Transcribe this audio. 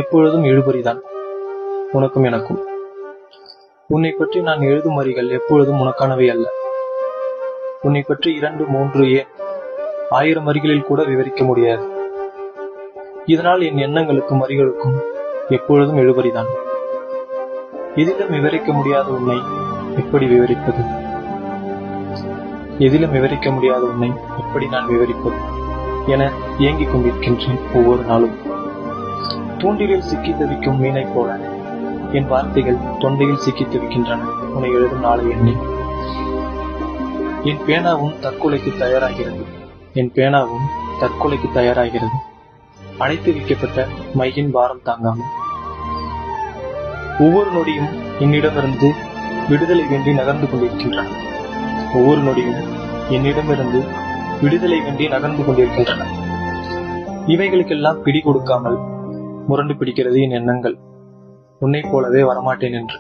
எப்பொழுதும் இழுபறிதான் உனக்கும் எனக்கும். உன்னை பற்றி நான் எழுதும் வரிகள் எப்பொழுதும் உனக்கானவை அல்ல. உன்னை பற்றி 2, 3 ஏன் 1000 வரிகளில் கூட விவரிக்க முடியாது. இதனால் என் எண்ணங்களுக்கும் வரிகளுக்கும் எப்பொழுதும் இழுபறிதான். எதிலும் விவரிக்க முடியாத உன்னை எப்படி விவரிப்பது? எதிலும் விவரிக்க முடியாத உன்னை எப்படி நான் விவரிப்பது என ஏங்கிக் கொண்டிருக்கின்றேன் ஒவ்வொரு நாளும். தூண்டிலில் சிக்கி தவிக்கும் மீனை போல என் வார்த்தைகள் தொண்டையில் சிக்கி தவிக்கின்றன உன்னை எழுதும் நாளை எண்ணி. என் பேனாவும் தற்கொலைக்கு தயாராகிறது. என் பேனாவும் தற்கொலைக்கு தயாராகிறது, அடைத்து வைக்கப்பட்ட மையின் பாரம் தாங்காமல். ஒவ்வொரு நொடியும் என்னிடமிருந்து விடுதலை வேண்டி நகர்ந்து கொண்டிருக்கின்றன. ஒவ்வொரு நொடியும் என்னிடமிருந்து விடுதலை வேண்டி நகர்ந்து கொண்டிருக்கின்றன. இவைகளுக்கெல்லாம் பிடி கொடுக்காமல் முரண்டு பிடிக்கிறது என் எண்ணங்கள், உன்னை போலவே வரமாட்டேன் என்று.